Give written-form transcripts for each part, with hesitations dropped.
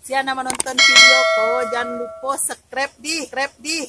Siapa menonton videoku, jangan lupa subscribe di.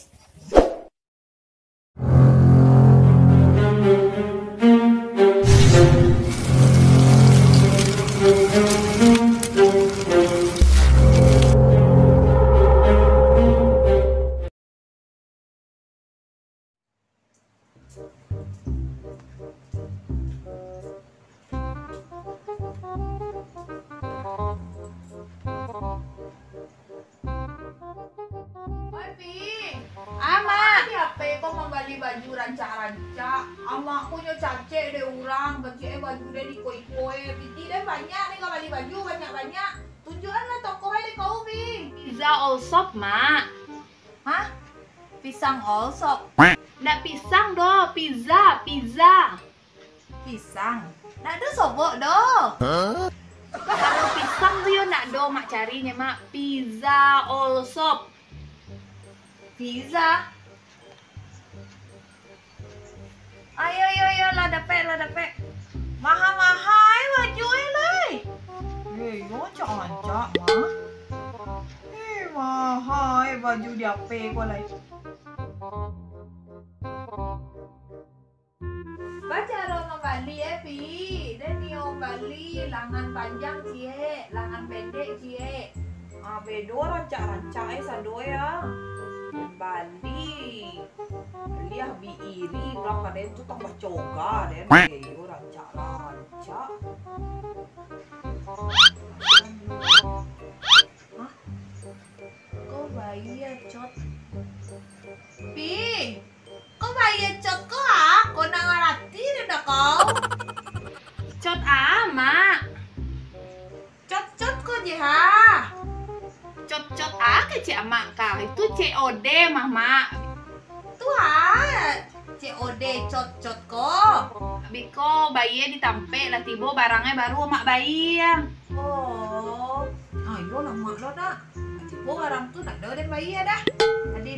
Ama, di HP kok membeli baju rancak-rancak. Ama aku nyo cace deh orang, baju baju deh di koi-koi. Piti deh banyak nih kau beli baju banyak-banyak. Tujuan lah toko deh kau Bi. Pizza all shop, Mak. Hah? Pisang all shop. Nggak pisang doh, pizza. Pisang. Nak ada sobok doh. Kalau pisang tuh yo nggak do Mak carinya, Mak. Pizza all shop. Pizza. Ayo lah dapet. Mahal baju leh. Yo cancak mah. Mahal baju di HP kau leh. Baca orang Bali Pi. Dan ni orang Bali lengan panjang cie, lengan pendek cie. Bedo rancak-rancak sado ya. Bali bi iri belakang dia tuh tambah coga deh rancak hah kau bayi cot Pi kau bayi cot kau nak ngarati dah kau Cot Mak. cot kau je ha Cot ke Cik Mak kau? Itu COD Mak. tuh COD cot kok Biko bayinya ditampe lah tiba barangnya baru Mak bayi ya. oh ayo lah mak lo dah tiba barang tuh nak ada dan bayi ya dah tadi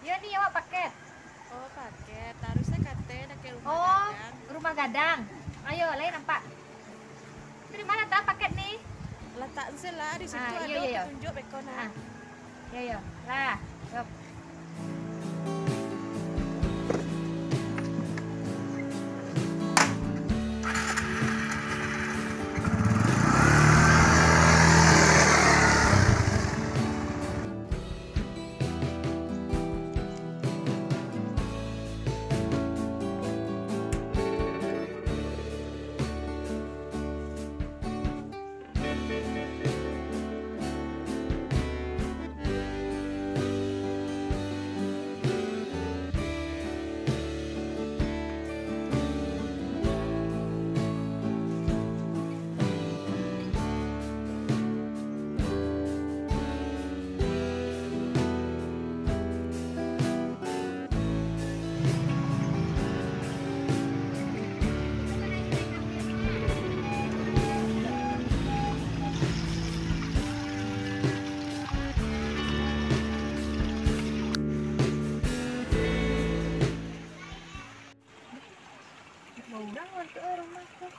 Ya nih awak paket. Oh paket, harusnya kate nak ke rumah Oh, gadang. rumah gadang. Ayo, lain nampak. Dari mana tak paket nih? Letak lah di situ Ah, ada iya. petunjuk bekona. Ah. Ya. Lah, yuk.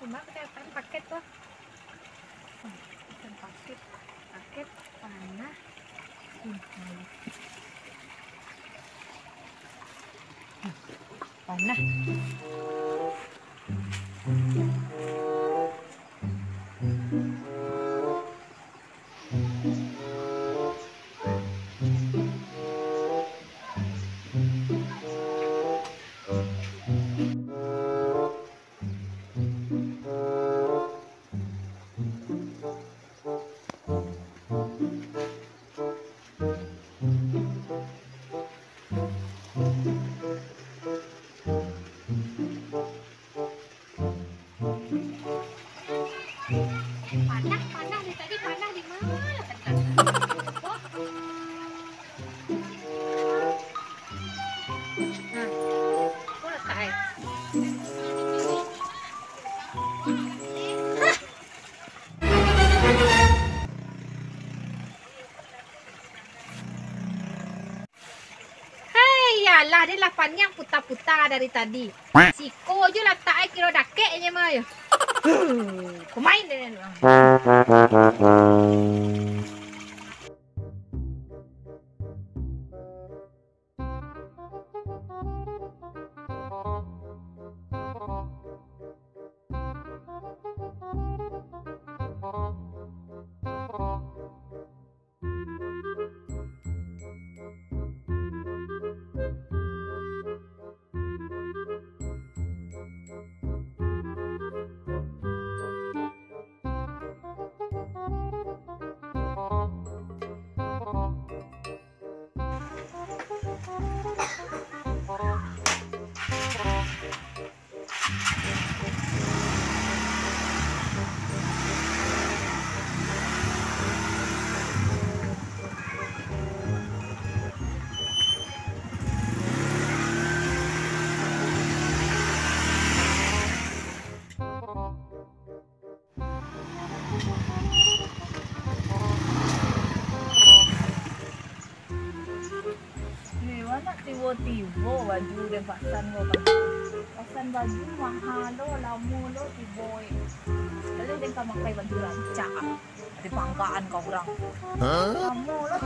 Cuma kelihatan paket tuh. Paket panah. Panah. panjang putar-putar dari tadi. Siko je letak kira dakeknya mah ya. Pemain dia ni. Tiba-tiba baju dia pasan lo pasan baju mahal lo lama lo tiba lalu dia kan pakai baju rancak ada banggaan kau orang lama lo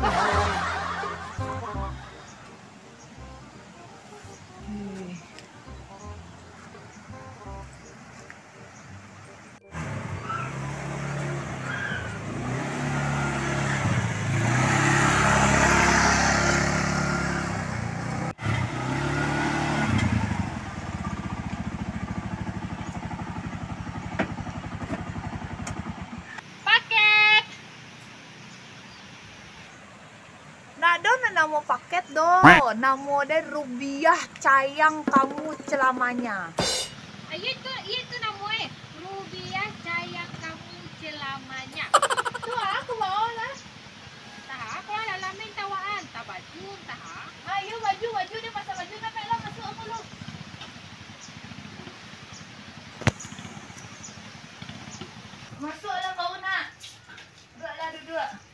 nama paket do, nama dia Rubiah Cayang Kamu Selamanya. Itu namanya Rubiah Cayang Kamu Selamanya. Tu aku mau lah. Tah, kalau alamin tawaan, tak baju, tah. Ayo baju dia pasal baju sampai lah masuk aku lu. Masuklah kau nak. Duduk.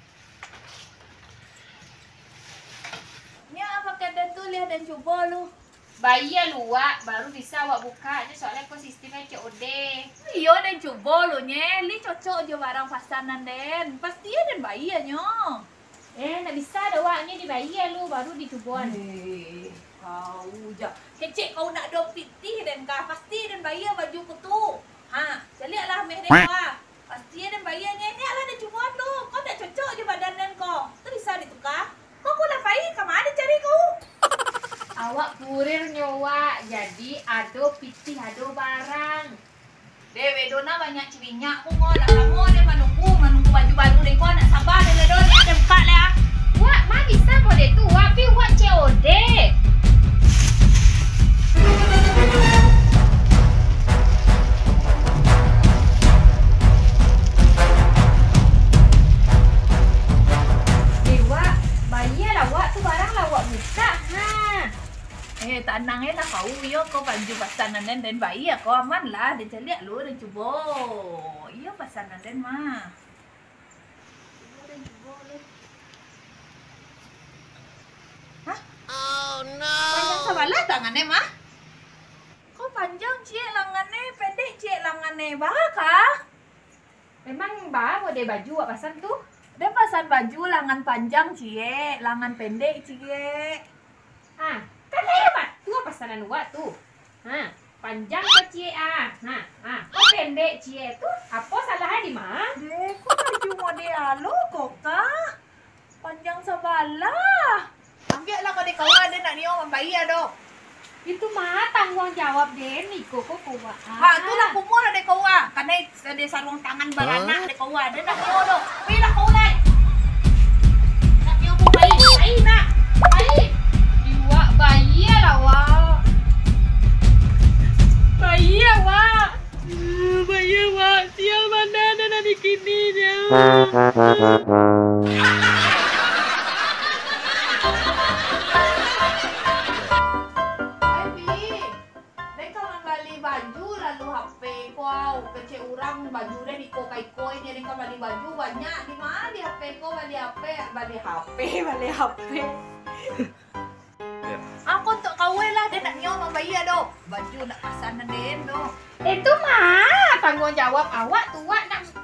Ni apa kata tu lihat dan cuba lu. Bayar lu wak, baru bisa wak buka. Ni soalnya ekosistemnya COD. Iya dan cuba lu nye. Li cocok je barang pasanan den. Pasti den bayarnya. Nak bisa dah wak, ni dibayar lu baru dicubuan. Kau je. Kecik kau nak dua pitih den kah. Pasti den bayar baju ku tu. Ha, jalilah meh den kah. Pasti den bayarnya. Ni ala den cubuan lu. Kau tak cocok je badan den kau. Tu bisa ditukar. Kau lah bayi, ke mana cari kau? Awak kurir nyawa, jadi ado pitih ado barang. Dewe dona banyak cibinya, aku mau nak lama dia menunggu baju baru deh kau nak sabar deh le dona ada buka lah. Wak, mah bisa boleh tu, tapi wak COD. Tanangnya lah kau yo kau baju pasanan dan bayi ya kau aman lah dan celiak lu dan cubo iya pasanan dan mah hah oh no panjang sabalah tangannya mah kau panjang cie lengannya pendek cie lengannya kah Memang bah mau deh baju wak pasan tuh? dia pasan baju lengan panjang cie lengan pendek cie Ah, kan hebat tuh pasanan wak tuh. Panjang ke cie kok pendek cie tuh apa salahnya di mana? deh kok baju model lo kok kah panjang sebelah ambil lah kau deh kau ada nak niyo membayar doh Itu mah tanggung jawab deh Niko kok kuat. tu lah kumur ada kau karena ada sarung tangan baranak ada kau ada nak niyo doh pilih kau lah nak niyo pun bayi nak bayi Iwak bayi lah wak. bayi wak bayi wak sial mana ada nanti kini dia baju deh di koi dia kan beli baju banyak di mana di HP kau beli HP aku untuk kau lah dan Nyo membayar do. Baju nak pasanan den do. Itu mah tanggung jawab awak tua nak do.